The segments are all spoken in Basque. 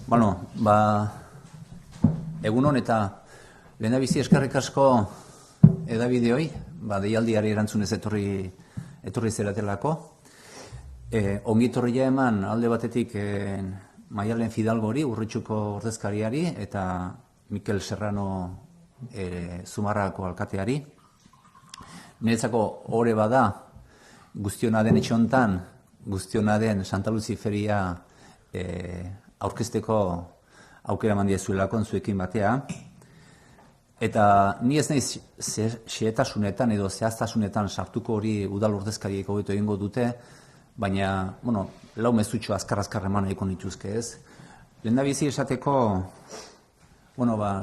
Bueno, egunon eta lehendabizi eskerrik asko edabideoi, deialdiari erantzunez etorri zeratelako. Ongitorria eman alde batetik Maialen Fidalgori, Urritxuko ordezkariari, eta Mikel Serrano Zumarrako alkateari. Niretzako ore bada, guztiona den etxontan, guztiona den Santa Luzi feria aurkezteko aukera mandiezuelako zuekin batea. Eta ni ez naiz xehetasunetan edo zehaztasunetan sartuko hori udal ordezkariek hobeto egingo dute, baina, lau mezutxo azkar eman nahiko nituzke ez. Lehendabizi esateko,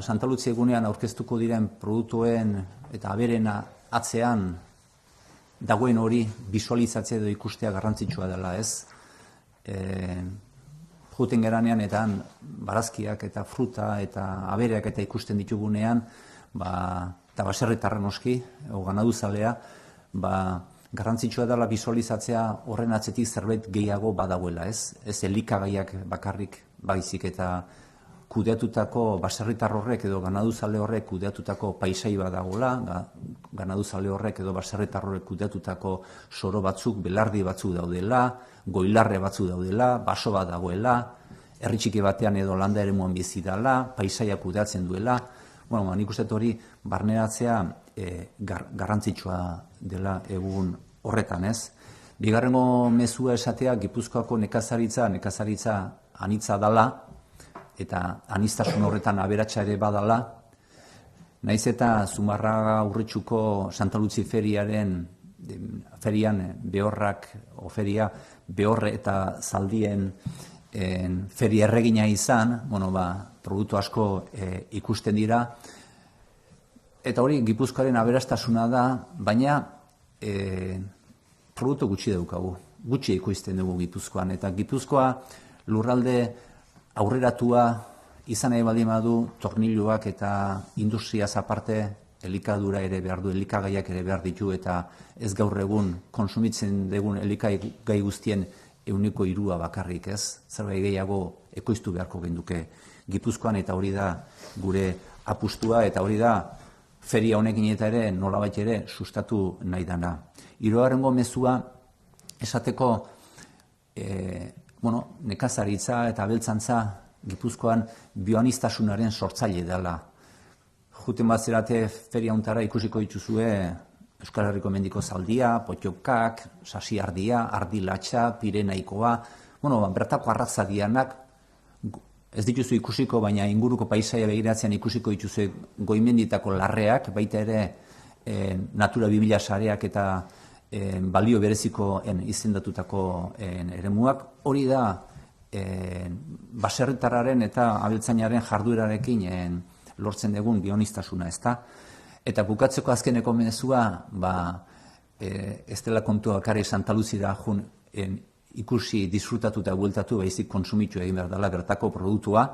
Santa Luzi egunean aurkeztuko diren produktuen eta aberen atzean dagoen hori bisualizatzea edo ikustea garrantzitsua dela ez. Juten geranean eta barazkiak eta fruta eta abereak eta ikusten ditugunean, eta baserritarra noski, ganaduzalea, garrantzitsua dela bisualizatzea horren atzetik zerbait gehiago badagoela, ez? Ez elikagaiak bakarrik baizik eta kudeatutako baserritar horrek edo ganaduzale horrek kudeatutako paisai badagoela, ganaduzale horrek edo baserritar horrek kudeatutako soro batzuk, belardi batzuk daudela, goilarre batzuk daudela, baso bat dagoela, herri txiki batean edo landa eremuan bizi dela, paisaia kudeatzen duela. Nik uste hori barneratzea garrantzitsua dela egun horretan, ez? Bigarrengo mezua esatea Gipuzkoako nekazaritza anitza dala, eta aniztasun horretan aberatsa ere badala. Naiz eta Zumarraga Urritxuko Santa Luzi ferian behorre eta zaldien feria erregina izan, produktu asko ikusten dira, eta hori Gipuzkoaren aberastasuna da, baina produktu gutxi daukagu, gutxi ikusten dugu Gipuzkoan, eta Gipuzkoa lurralde aurreratua izan nahi baldin badu torniluak eta industriaz aparte elikadura ere behar du, elikagaiak ere behar ditu, eta ez gaur egun konsumitzen dugun elikagai guztien 3% bakarrik, ez? Zerbait gehiago ekoiztu beharko genduke Gipuzkoan, eta hori da gure apustua, eta hori da feria honekin eta ere nolabait ere sustatu nahi dana. Hirugarrengo mezua esateko nekazaritza eta abeltzantza Gipuzkoan bioanistasunaren sortzaile dela. Juten bat zerate feria untara ikusiko dituzue Euskal Herriko mendiko zaldia, potxokak, sasiardia, ardilatxa, pirenaikoa, bertako arrazadianak, ez dituzu ikusiko, baina inguruko paisaia begiratzean ikusiko dituzu goimenditako larreak, baita ere Natura 2000 sareak eta balio bereziko izendatutako eremuak. Hori da baserritarraren eta abeltzainaren jarduerarekin lortzen dugun bionistasuna, ezta? Eta bukatzeko azkeneko mezua, ez dela kontua bakarrik Santa Luzira ikusi, disfrutatu eta bueltatu, baizik konsumitu egin behar dela bertako produktua.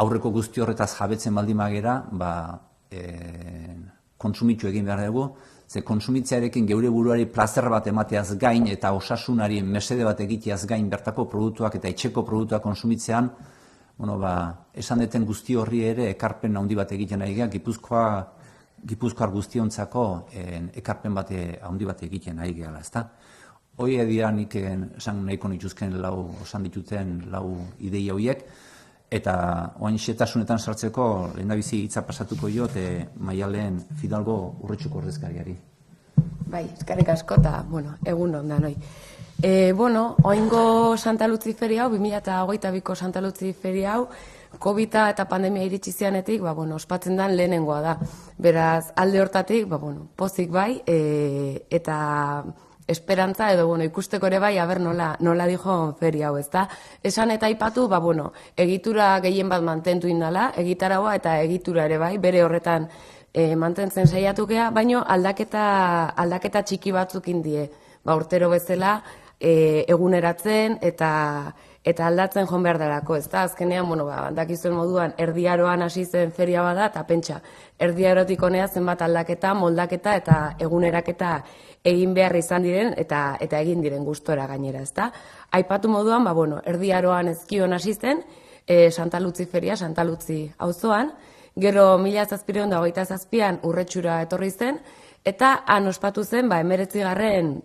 Aurreko guzti horretaz jabetzen baldin bagera, konsumitu egin behar dugu, ze konsumitzearekin geure buruari plazer bat emateaz gain eta osasunari mesede bat egiteaz gain bertako produktuak eta etxeko produktuak konsumitzean, esan deten guzti horri ere ekarpen handi bat egiten nahi gara, Gipuzkoar guztiontzako ekarpen bat handi bat egiten nahi gara, ezta? Hoi dira nik esan nahiko nituzken osan dituten lau ideia horiek, eta oain xetasunetan sartzeko lehendabizi hitza pasatuko jo, Maialen Fidalgo Urritxuko ordezkariari. Bai, eskerrik asko eta, egun onda noi. Oingo Santa Luzi feria hau, 2022ko Santa Luzi feria hau, COVID-a eta pandemia iritsi zianetik, ospatzen den lehenengoa da. Beraz, alde hortatik, pozik bai, eta esperantza edo, ikusteko ere bai, aber nola dijo feria hau, ezta? Esan eta aipatu, egitura gehien bat mantentu indala, egitaragoa eta egitura ere bai, bere horretan mantentzen saiatukea, baino aldaketa txiki batzuk indie. Urtero bezala, eguneratzen eta aldatzen joan behar delako, ez da? Azkenean, dakizuen moduan, erdiaroan hasi zen feria bada, eta pentsa, erdiarotik honea zenbat aldaketa, moldaketa eta eguneraketa egin behar izan diren eta egin diren gustora gainera, ez da? Aipatu moduan, erdiaroan ezkion hasi zen, Santa Lutzi feria, Santa Lutzi auzoan. Gero 1727an Urretxura etorri zen, eta han ospatu zen 19.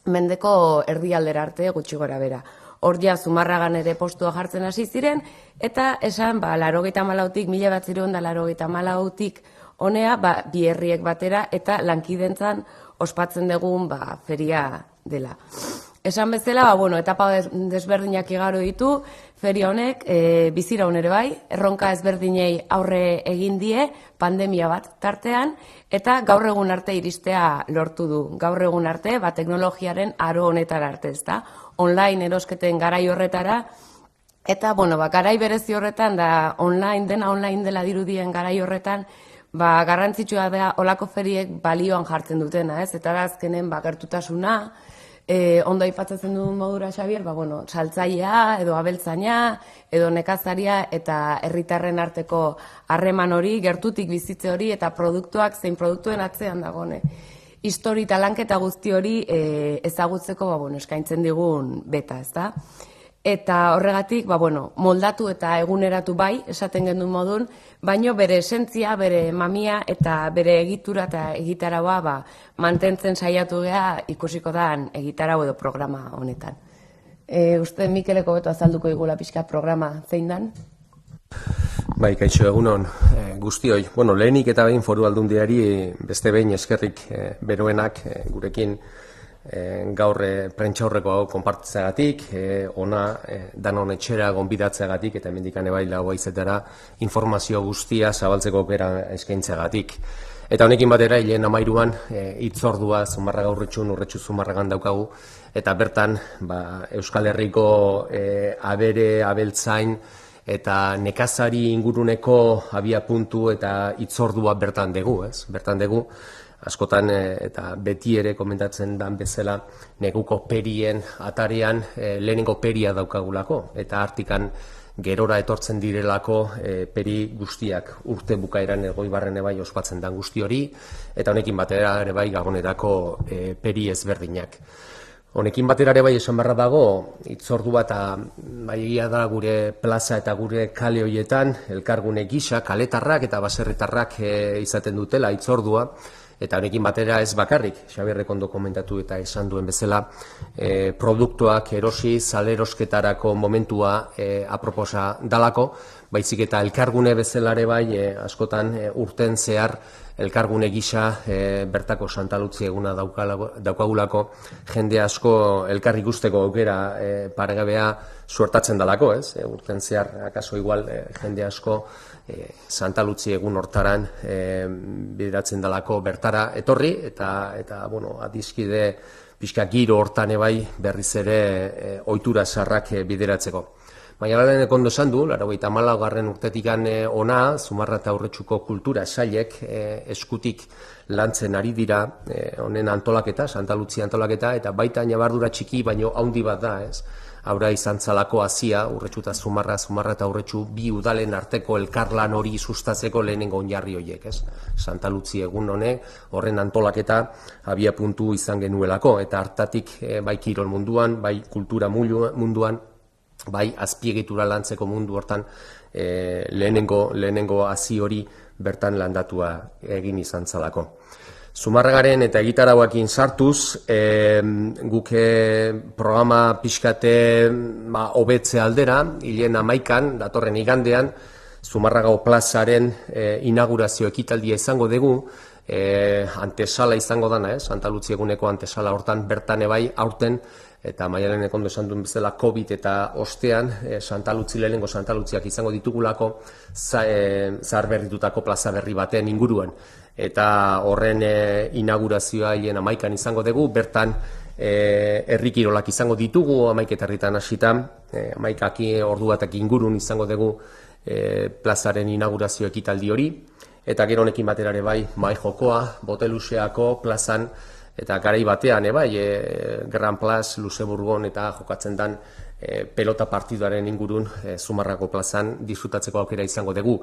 Mendeko erdialdera arte gutxi gora bera. Hor ja Zumarragan ere postua jartzen hasi ziren, eta esan 1984tik 1984tik honea bi herriek batera eta lankidentzan ospatzen dugun feria dela. Esan bezala, etapa desberdinak igaro ditu, feria honek biziraun ere bai, erronka ezberdinei aurre egin die, pandemia bat tartean, eta gaur egun arte iristea lortu du. Gaur egun arte, teknologiaren aro honetara arte, ezta? Online erosketen garai horretara, eta, garai berezi horretan, dena online dela dirudien garai horretan, garrantzitsua da olako feriek balioan jartzen dutena, ez? Eta azkenen, gertutasuna, ondo aipatzen duen modura, Xabier, saltzailea, edo abeltzaina, edo nekazaria, eta herritarren arteko harreman hori, gertutik bizitze hori, eta produktuak zein produktuen atzean dagone. Histori eta lanketa guzti hori ezagutzeko eskaintzen digun beta, ez da? Eta horregatik, moldatu eta eguneratu bai, esaten gendun modun, baino bere esentzia, bere mamia eta bere egitura eta egitaraua mantentzen saiatu gea ikusiko dan egitarau edo programa honetan. Uste Mikeleko beto azalduko igula pixka programa zein dan? Bai, kaixo egunon guztioi. Lehenik eta behin Foru Aldundiari beste behin eskerrik beroenak gurekin gaur prentxaurreko hau konpartitzeagatik, ona danon etxera gonbidatzeagatik eta hemendikan bai lau izetara informazio guztia zabaltzeko aukera eskaintzeagatik. Eta honekin batera, hilen 13an hitzordua Zumarraga Urretxun, Urretxu Zumarragan daukagu, eta bertan Euskal Herriko abere, abeltzain eta nekazari inguruneko abiapuntu eta hitzordua bertan dugu, ez? Bertan dugu, askotan eta beti ere komentatzen dan bezala neguko perien atarean lehenengo peria daukagulako, eta artikan gerora etortzen direlako peri guztiak urte bukaeran Elgoibarren bai ospatzen dan guzti hori, eta honekin batera ere bai Gabonerako peri ezberdinak. Honekin batera ere bai esan beharra dago, hitzordua eta egia da gure plaza eta gure kale horietan, elkargune gisa, kaletarrak eta baserritarrak izaten dutela hitzordua, eta honekin batera ez bakarrik, Xabierrek ondo komentatu eta esan duen bezala, produktuak erosi, salerosketarako momentua aproposa dalako, baizik eta elkargune bezalare bai, askotan urten zehar elkargune gisa bertako Santa Lutzi eguna daukagulako, jende asko elkar ikusteko aukera paregabea suertatzen dalako, ez? Urten zehar, akaso igual, jende asko Santa Lutzi egun hortaran bideratzen dalako bertara etorri, eta adizkide pixka giro hortan ebai berriz ere ohitura sarrak bideratzeko. Baina lehen ondo esan du, 94. urtetikan ona, Zumarra eta Urretxuko kultura sailek eskutik lantzen ari dira honen antolaketa, Santa Lutzi antolaketa, eta baita ñabardura txiki, baino handi bat da, ez? Haura izan zalako hasia, Urretxu eta Zumarra, Zumarra eta Urretxu bi udalen arteko elkarlan hori sustatzeko lehenengo oinarri horiek, ez? Santa Lutzi egun honek, horren antolaketa abia puntu izan genuelako, eta hartatik bai kirol munduan, bai kultura munduan, bai azpiegitura lantzeko mundu hortan lehenengo hasi hori bertan landatua egin izan zalako. Zumarragaren eta egitarauakin sartuz, guk programa pixkate hobetze aldera, hilen 11an, datorren igandean, Zumarragao plazaren inaugurazio ekitaldia izango dugu, antesala izango dana, Santa Lutzi eguneko antesala hortan bertan ebai aurten, eta Maialenek ondo esan duen bezala COVID eta ostean, lehenengo Santa Lutziak izango ditugulako zaharberritutako plaza berri baten inguruan. Eta horren inaugurazioa hilen 11an izango dugu, bertan herrikirolak izango ditugu 11etarritan hasita, 11 ordu batak ingurun izango dugu plazaren inaugurazio ekitaldi hori, eta gero honekin batera ere bai, mai jokoa, Boteluseako plazan, eta garai batean, Gran Plaz, Luxemburgon eta jokatzen dan pelota partiduaren ingurun Zumarrako plazan disfrutatzeko aukera izango dugu.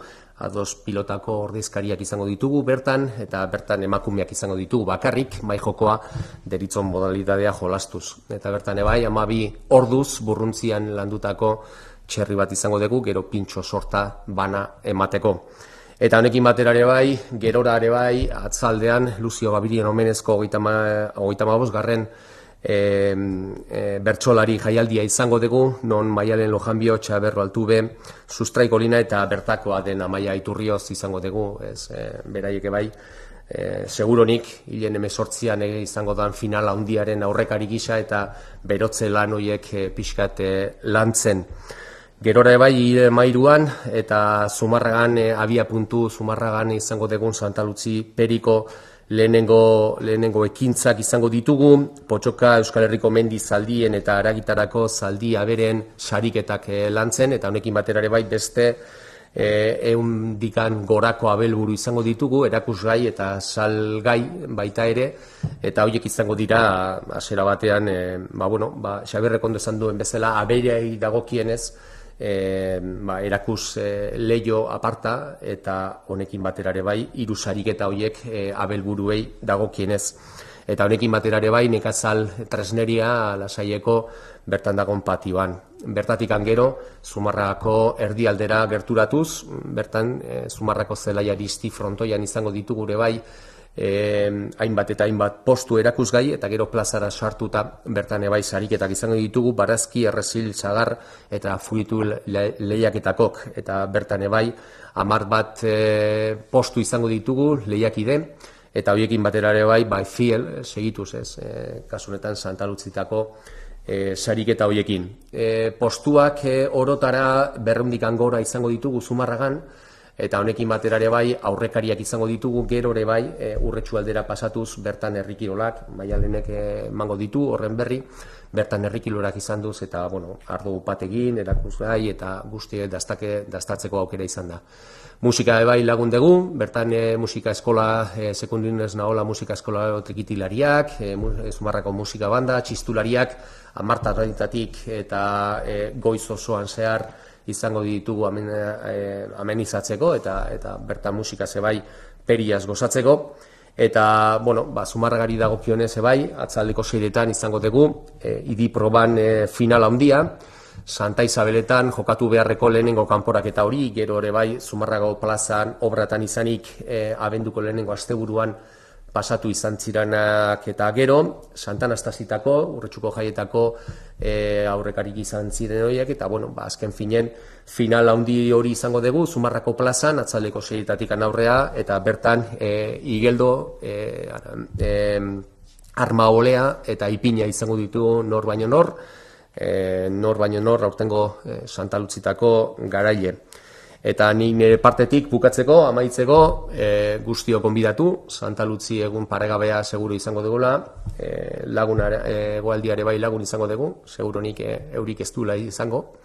Ados pilotako ordezkariak izango ditugu bertan, eta bertan emakumeak izango ditugu bakarrik, mai jokoa deritzon modalidadea jolastuz. Eta bertan 12 orduz burruntzian landutako txerri bat izango dugu, gero pintxo sorta bana emateko. Eta honekin batera ere bai, gerora ere bai, atzaldean Luzio Gabirien omenezko 35. Bertsolari jaialdia izango dugu, non Maialen Lojanbio, Txaberro Altube, Sustraiko Lina eta bertakoa den Amaia Iturrioz izango dugu, beraiek bai, seguronik hilen 18an izango dan final handiaren aurrekari gisa eta berotze lan horiek pixkat lantzen. Gerora bai mairuan eta Zumarragan abia puntu Zumarragan izango dugun Santa Luzi Periko lehenengo ekintzak izango ditugu, Potxoka Euskal Herriko mendi zaldien eta aragitarako zaldi aberen sariketak lantzen, eta honekin batera ere bai beste 100 gorako abelburu izango ditugu, erakusgai eta salgai baita ere, eta horiek izango dira hasiera batean, Xabierrek ondo esan duen bezala, aberei dagokienez, erakus leio aparta eta honekin batera ere bai 3 sariketa horiek abelburuei dagokienez. Eta honekin batera ere bai nekazal tresneria Lasaieko bertan dagoen patioan. Bertatik gero Zumarrako erdialdera gerturatuz, bertan Zumarrako zelaia Aristi frontoian izango ditugu ere bai hainbat eta hainbat postu erakusgai, eta gero plazara sartuta bertan ebai sariketak izango ditugu, barazki, errezil, sagar eta fruitu lehiaketakok, eta bertan ebai 10 postu izango ditugu lehiakide, eta horiekin batera ere bai fiel segituz kasunetan Santa Lutzitako sariketa horiekin. Postuak orotara 200 gora izango ditugu Zumarragan, eta honekin batera ere bai aurrekariak izango ditugu, gero ere bai Urretxu aldera pasatuz bertan herrikirolak Maialenek emango ditu horren berri, bertan herrikirolak izan duz, eta ardo upategin, erakusgai eta guzti dastatzeko aukera izan da. Musika bai lagun dugu, bertan musika eskola, sekundinez nahola musika eskola trikitilariak, Zumarrako musika banda, txistulariak, Amarta raditatik eta goiz osoan zehar izango ditugu amenizatzeko eta bertan musika zebai periaz gozatzeko. Eta, Zumarragari dagokionez ebai, atzaldeko 6etan izango dugu, idi proban final handia, Santa Isabeletan jokatu beharreko lehenengo kanporaketa hori, gero ere bai Zumarrago plazan obratan izanik abenduko lehenengo asteburuan pasatu izan ziranak, eta gero Santa Anastasitako, Urretxuko jaietako aurrekarik izan ziren horiek, eta azken finen final handi hori izango dugu Zumarrako plazan, atzaldeko 6etatik aurrea, eta bertan igeldo, arma olea eta ipina izango ditu nor baino nor aurtengo Santa Lutzitako garaile. Eta ni nire partetik bukatzeko, amaitzeko, guztio konbidatu, Santa Lutzi egun paregabea seguru izango dugula, goaldiare bai lagun izango dugu, seguronik eurik ez dugula izango,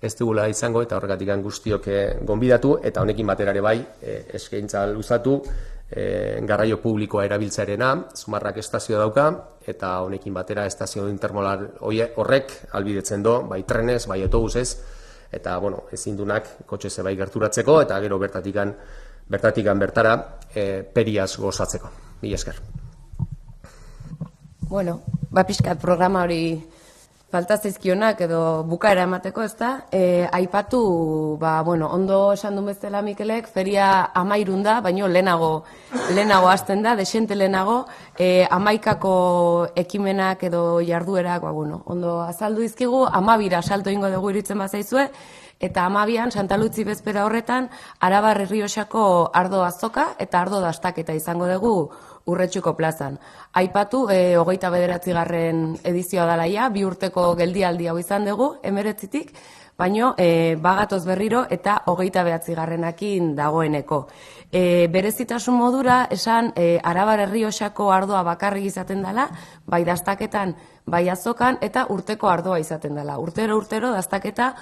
eta horregatik guztiok gonbidatu, eta honekin batera ere bai eskaintza luzatu, garraio publikoa erabiltzaarena, Zumarrak estazioa dauka, eta honekin batera estazio intermolar horrek albidetzen do, bai trenez, bai autobusez, eta ezin dunak kotxe zebai gerturatzeko, eta gero bertatikan bertara periaz gozatzeko. Mila esker. Pixkat programa hori falta zaizkionak edo bukaera emateko, ez da? Aipatu, ondo esan duen bezala Mikelek, feria 13 da, baino lehenago hasten da, desente lehenago, 11 ekimenak edo jarduerak, ondo azaldu dizkigu, 12 salto ingo dugu iritzen bazaizue, eta 12an Santa Lutzi bezpera horretan, Arabar Errioxako ardo azoka eta ardo dastaketa izango dugu Urretxuko plazan. Aipatu, 29. edizioa dalaia, 2 urteko geldialdi hau izan dugu, 19tik, baino bagatoz berriro eta 29. dagoeneko. Berezitasun modura, esan Arabar Errioxako ardoa bakarrik izaten dela, bai dastaketan, bai azokan, eta urteko ardoa izaten dela. Urtero dastaketa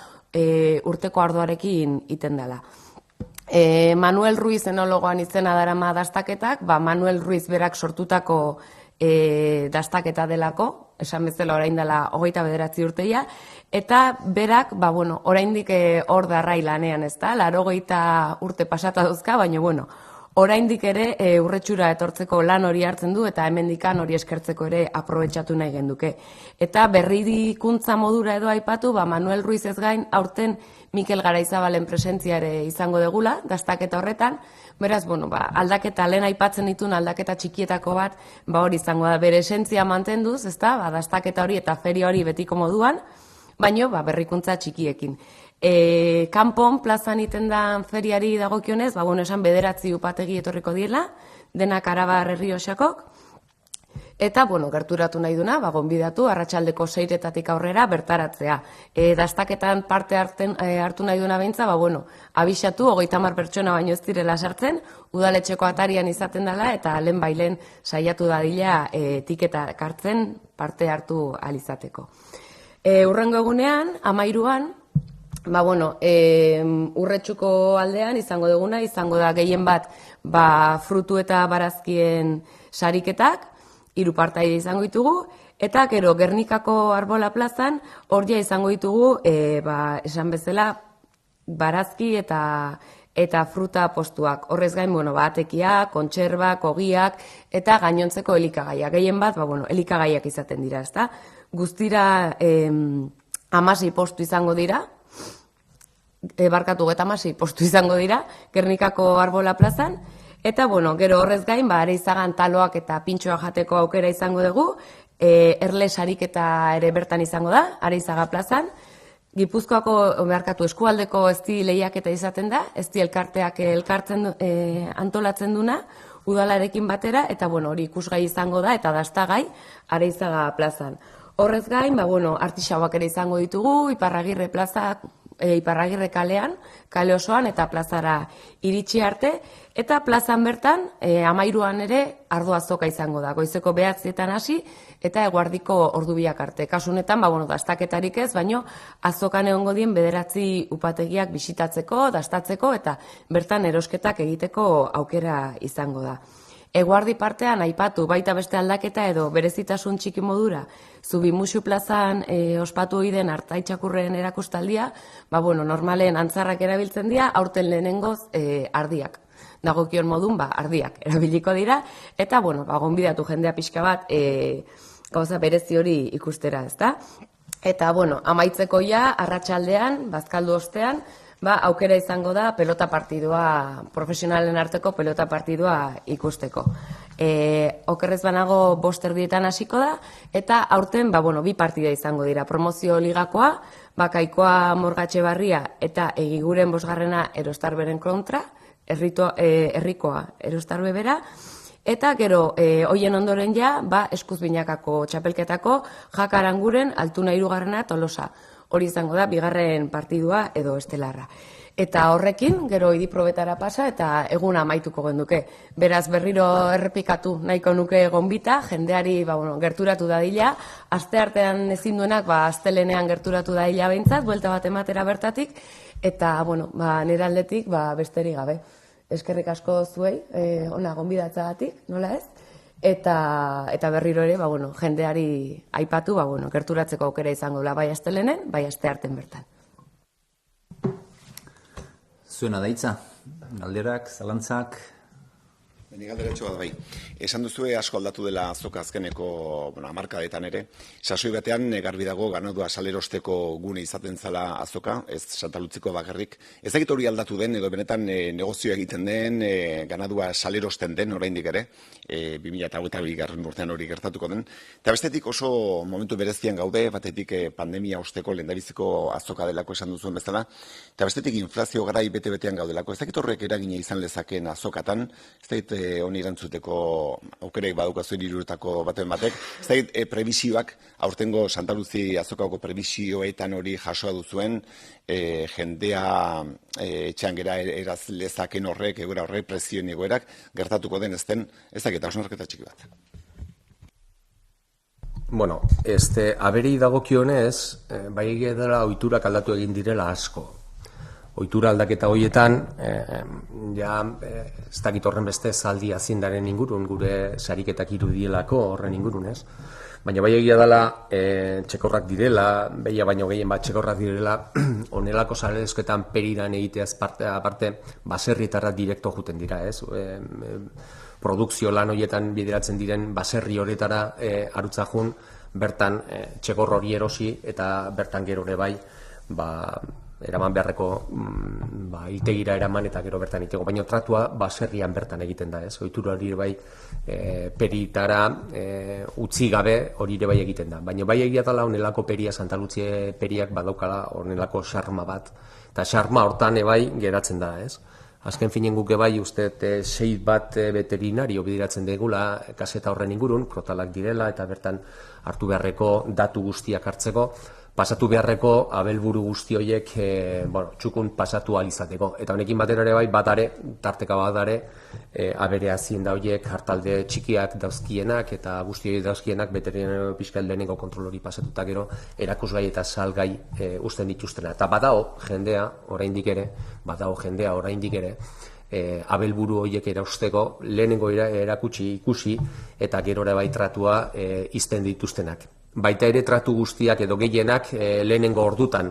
urteko ardoarekin iten dela. Manuel Ruiz enologoan izena darama dastaketak, Manuel Ruiz berak sortutako dastaketa delako, esan bezala orain dela 29 urteia, eta berak, oraindik hor darrai lanean, ez da, 80 urte pasata duzka, baina oraindik ere urretxura etortzeko lan hori hartzen du eta hemendikan hori eskertzeko ere aprobetxatu nahi genduke. Eta berrikuntza modura edo aipatu, Manuel Ruiz ez gain, aurten Mikel Garaizabalen presentzia ere izango degula, dastaketa horretan, beraz, aldaketa, lehen aipatzen ditun aldaketa txikietako bat, hori izango da, bere esentzia mantenduz, ezta, dastaketa hori eta feria hori betiko moduan, baino, berrikuntza txikiekin. Kanpon plazan iten da feriari dagokionez, esan 9 upategi etorriko direla, denak Arabar Errioxakok, eta, gerturatu nahi duna, gonbidatu, arratsaldeko 6 aurrera bertaratzea. Dastaketan parte hartu nahi duna beintza, abisatu, 30 pertsona baino ez direla sartzen, udaletxeko atarian izaten dela, eta lehen bailen saiatu dadila tiketa kartzen parte hartu alizateko. Urrengo egunean, 13an, urretxuko aldean izango duguna, izango da gehien bat frutu eta barazkien sariketak, 3 partaide izango ditugu, eta gero Gernikako Arbola plazan horria izango ditugu, esan bezala, barazki eta fruta postuak. Horrez gain, atekiak, kontserbak, ogiak, eta gainontzeko elikagaiak. Gehien bat, elikagaiak izaten dira, ezta? Guztira 16 postu izango dira, barkatu 16 postu izango dira, Gernikako Arbola plazan, eta, gero horrez gain, Areizagan taloak eta pintxoa jateko aukera izango dugu, erle sariketa ere bertan izango da, Areizaga plazan, Gipuzkoako, eskualdeko ezti lehiaketa izaten da, ezti elkarteak antolatzen duna, udalarekin batera, eta, hori ikusgai izango da, eta dastagai, Areizaga plazan. Horrez gain, artisauak ere izango ditugu, Iparragirre plazak, Iparragirre kalean, kale osoan eta plazara iritsi arte, eta plazan bertan, 13an ere ardo azoka izango da, goizeko 9etan hasi, eta eguardiko ordubiak arte. Kasunetan, dastaketarik ez, baino azokan egongo dien 9 upategiak bisitatzeko, dastatzeko, eta bertan erosketak egiteko aukera izango da. Eguardi partean aipatu baita beste aldaketa edo berezitasun txiki modura, Zubimuxu plazan ospatu den Artaitxakurren erakustaldia, normalen antzarrak erabiltzen dira, aurten lehenengoz ardiak. Dagokion modun, ardiak erabiliko dira, eta, gonbidatu jendea pixka bat gauza berezi hori ikustera, ezta? Eta, amaitzeko ja, arratsaldean, bazkaldu ostean, aukera izango da pelota partidua, profesionalen arteko pelota partidua ikusteko. Okerrez banago 5:30 hasiko da, eta aurten 2 partida izango dira. Promozio ligakoa, Kaikoa Morgatxebarria eta Egiguren 5. Erostarberen kontra, herrikoa Erostarbebera, eta gero, hoien ondoren ja, eskuz binakako txapelketako, Jakaranguren Altuna 3. Tolosa. Hori izango da, 2. partidua edo estelarra. Eta horrekin, gero idiprobetara pasa eta eguna amaituko genduke. Beraz, berriro errepikatu nahiko nuke gonbita, jendeari gerturatu dadila, aste artean ezin duenak, astelenean gerturatu dadila behintzat, buelta bat ematera bertatik, eta, nire aldetik, besterik gabe. Eskerrik asko zuei, ona gonbidatzagatik, nola ez? Eta berriro ere, jendeari aipatu, gerturatzeko aukera izango da, bai astelenen, bai aste arten bertan. Zuena daitza, galderak, zalantzak? Nik galderatxo bat bai. Esan duzue asko aldatu dela azoka azkeneko hamarkadetan ere. Sasoi batean garbi dago ganadua salerosteko gune izaten zala azoka, ez Santa Lutziko bakarrik. Ez dakit hori aldatu den edo benetan negozioa egiten den, ganadua salerosten den oraindik ere, 2022 urtean hori gertatuko den. Eta bestetik oso momentu berezian gaude, batetik pandemia osteko lehendabiziko azoka delako esan duzuen bezala, eta bestetik inflazio garai bete-betean gaudelako. Ez dakit horrek eragina izan lezakeen azokatan, ez dakit honi erantzuteko aukerek badukazuen hiruretako baten batek. Ez dakit prebisioak, aurtengo Santa Luzi azokako prebisioetan hori jasoa duzuen, jendea etxean gera eraz lezaken horrek, egoera horrek, prezioen egoerak, gertatuko den ez den, ez dakit, hausnarketa txiki bat. Aberi dagokionez, bai dela ohiturak aldatu egin direla asko. Ohitura aldaketa horietan, ez dakit horren beste zaldi azindaren ingurun, gure sariketak irudielako horren ingurun, ez? Baina bai egia dela txekorrak direla, behia baino gehien bat txekorrak direla, onelako salerosketan periran egiteaz aparte, baserrietara direkto juten dira, ez? Produkzio lan horietan bideratzen diren baserri horretara arutzajun, bertan txekor hori erosi eta bertan gero ere bai, eraman beharreko itegira eraman eta gero bertan itego, baina tratua baserrian bertan egiten da, ez? Ohitura hori bai peritara utzi gabe hori ere bai egiten da, baina bai egia dela honelako peria, Santa Lucia periak badaukala honelako xarma bat, eta xarma hortan bai geratzen da, ez? Azken finen guke bai uste sei bat veterinario bideratzen degula kaseta horren ingurun, krotalak direla eta bertan hartu beharreko datu guztiak hartzeko, pasatu beharreko abelburu guzti horiek txukun pasatu alizateko. Eta honekin batera ere bai, batare, tarteka batare, abere azien da horiek hartalde txikiak dauzkienak eta guzti horiek dauzkienak veterinario pixkat lehenengo kontrolori pasatuta gero erakusgai eta salgai usten dituztena. Eta badao jendea oraindik ere, abelburu horiek erausteko lehenengo erakutsi ikusi eta gero ere bai tratua izten dituztenak. Baita ere tratu guztiak edo gehienak lehenengo ordutan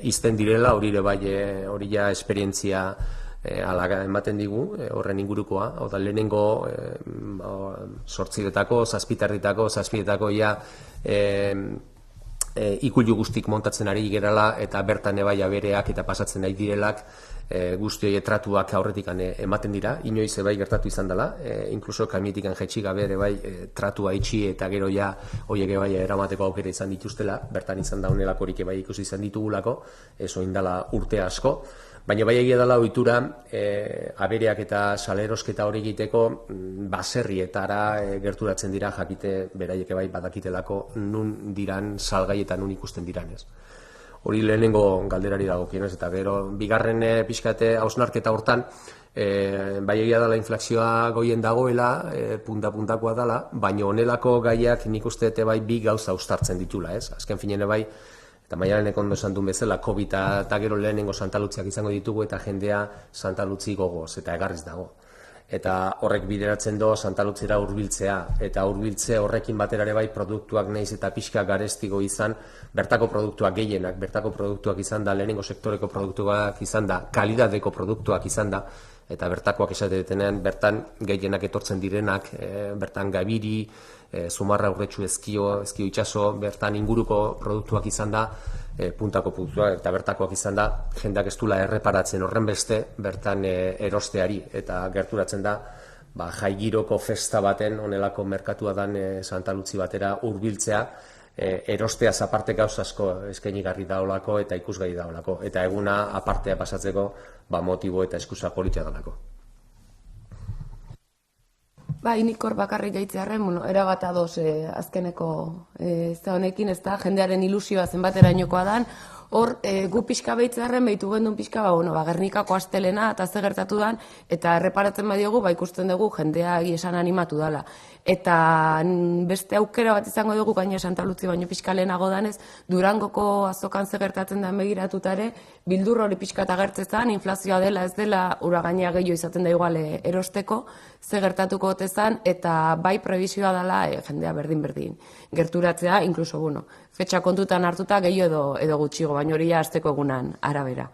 izten direla, hori ere bai hori ja esperientzia alaga ematen digu horren ingurukoa, hau da lehenengo sortziretako, zazpietako ja ikulu guztik montatzen ari gerala eta bertan ebai abereak eta pasatzen nahi direlak guzti horiek tratuak aurretik ematen dira, inoiz bai gertatu izan dela, inkluso kamietikan jaitsi gabe ere bai tratua itxi eta gero ja horiek bai eramateko aukera izan dituztela, bertan izan da honelakorik bai ikusi izan ditugulako, ez oindala urte asko, baina bai egia dela ohitura abereak eta salerosketa hori egiteko baserrietara gerturatzen dira jakite beraiek bai badakitelako nun diran salgai eta nun ikusten diran, ez? Hori lehenengo galderari dagokionez, eta gero bigarren pixkate hausnarketa hortan bai egia dela inflazioa goien dagoela, punta-puntakoa dela, baina honelako gaiak nik uste bai bi gauza uztartzen ditula, ez? Azken finene bai, eta Maialenek ondo esan duen bezala, COVID eta gero lehenengo Santa Luziak izango ditugu eta jendea Santa Luzi gogoz eta egarriz dago. Eta horrek bideratzen do Santa Luzira hurbiltzea, eta hurbiltze horrekin batera ere bai produktuak naiz eta pixka garestigo izan, bertako produktuak gehienak, bertako produktuak izan da, lehenengo sektoreko produktuak izan da, kalidadeko produktuak izan da, eta bertakoak esatetenean bertan gehienak etortzen direnak, bertan gabiri, Zumarra urretxu ezkio itxaso, bertan inguruko produktuak izan da, puntako produktuak eta bertakoak izan da, jendeak ez dula erreparatzen horren beste, bertan erosteari, eta gerturatzen da, jai giroko festa baten, honelako merkatua dan Santa Luzi batera hurbiltzea, erosteaz aparte gauz asko eskainigarri daolako eta ikusgai daolako, eta eguna apartea pasatzeko motibo eta eskusa politia dalako. Nik hor bakarrik gaitzearen, erabat ados azkeneko honekin, ez da, jendearen ilusioa zenbaterainokoa dan, hor gu pixka behitzearen behitu gendun pixka, Gernikako astelena eta ze gertatu dan, eta erreparatzen badiogu, ikusten dugu jendea esan animatu dala. Eta beste aukera bat izango dugu, gaina Santa Luzi baino pixka lehenago danez, Durangoko azokan ze gertatzen den begiratutare, bildur hori pixka eta gertzezan, inflazioa dela ez dela, ura gaina gehiago izaten da igual erosteko, ze gertatuko otezan, eta bai prebizioa dela jendea berdin gerturatzea, inkluso, fetxa kontutan hartuta gehiago edo gutxigo, baina hori azteko egunan arabera.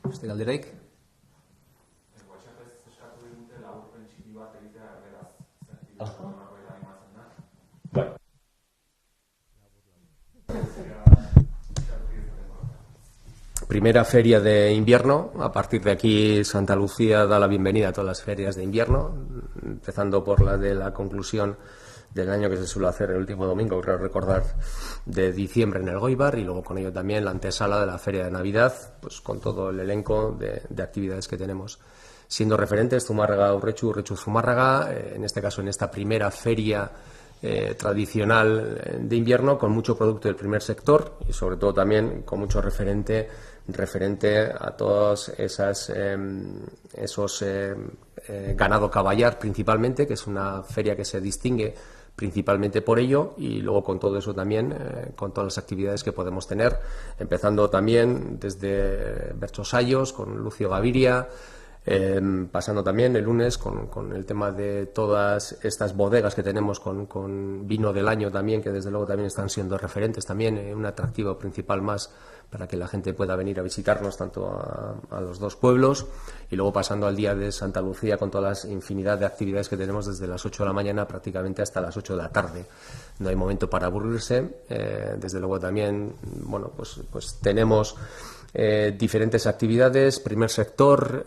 Beste galderaik? Primera feria de invierno, a partir de aquí Santa Lucía da la bienvenida a todas las ferias de invierno, empezando por la de la conclusión del año que se suele hacer el último domingo, creo recordar, de diciembre en el Goibar, y luego con ello también la antesala de la feria de Navidad, pues con todo el elenco de actividades que tenemos. Siendo referentes Zumárraga Urretxu, Urretxu Zumárraga, en este caso en esta primera feria tradicional de invierno, con mucho producto del primer sector y sobre todo también con mucho referente a todos esos ganado caballar principalmente, que es una feria que se distingue principalmente por ello, y luego con todo eso también, con todas las actividades que podemos tener, empezando también desde Berchosayos, con Lucio Gaviria, pasando también el lunes con el tema de todas estas bodegas que tenemos con vino del año también, que desde luego también están siendo referentes también, un atractivo principal más para que la gente pueda venir a visitarnos tanto a los dos pueblos, y luego pasando al día de Santa Lucía con toda la infinidad de actividades que tenemos desde las 8 de la mañana prácticamente hasta las 8 de la tarde. No hay momento para aburrirse. Desde luego también, bueno, pues tenemos diferentes actividades, primer sector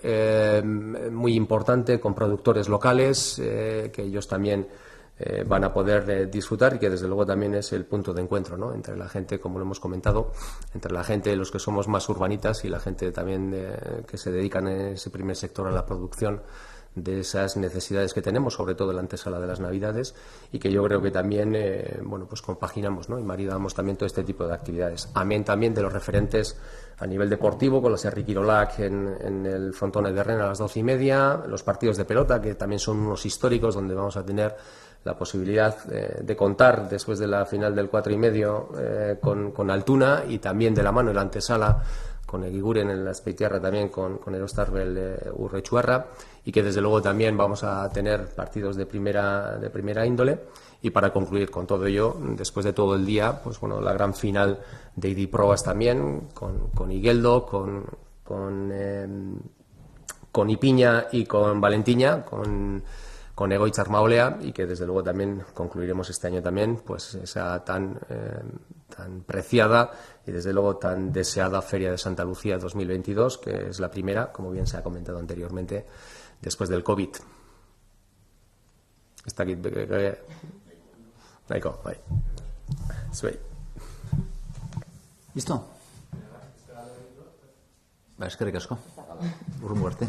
muy importante con productores locales que ellos también van a poder disfrutar, y que desde luego también es el punto de encuentro, ¿no?, entre la gente, como lo hemos comentado, entre la gente, los que somos más urbanitas, y la gente también que se dedican en ese primer sector a la producción de esas necesidades que tenemos, sobre todo en la antesala de las Navidades, y que yo creo que también bueno, pues compaginamos, ¿no?, y maridamos también todo este tipo de actividades. Amén también de los referentes a nivel deportivo, con la Serri Quirolac en el Frontone de Rennes a las 12:30, los partidos de pelota, que también son unos históricos, donde vamos a tener la posibilidad de contar después de la final del 4:30 con Altuna, y también de la mano en la antesala con Egiguren en la Azpeitiarra, también con el Ostarbel Urrechuarra, y que desde luego también vamos a tener partidos de primera índole. Y para concluir con todo ello, después de todo el día, pues bueno, la gran final de ID Probas también, con Igueldo, con Ipiña y con Valentiña, con Egoitz Armaolea, y que desde luego también concluiremos este año también pues esa tan preciada y desde luego tan deseada Feria de Santa Lucía 2022, que es la primera, como bien se ha comentado anteriormente, después del COVID. Está aquí. Nahiko, bai. Zuei. Listo? Ba, eskerrik asko. Urrungo arte.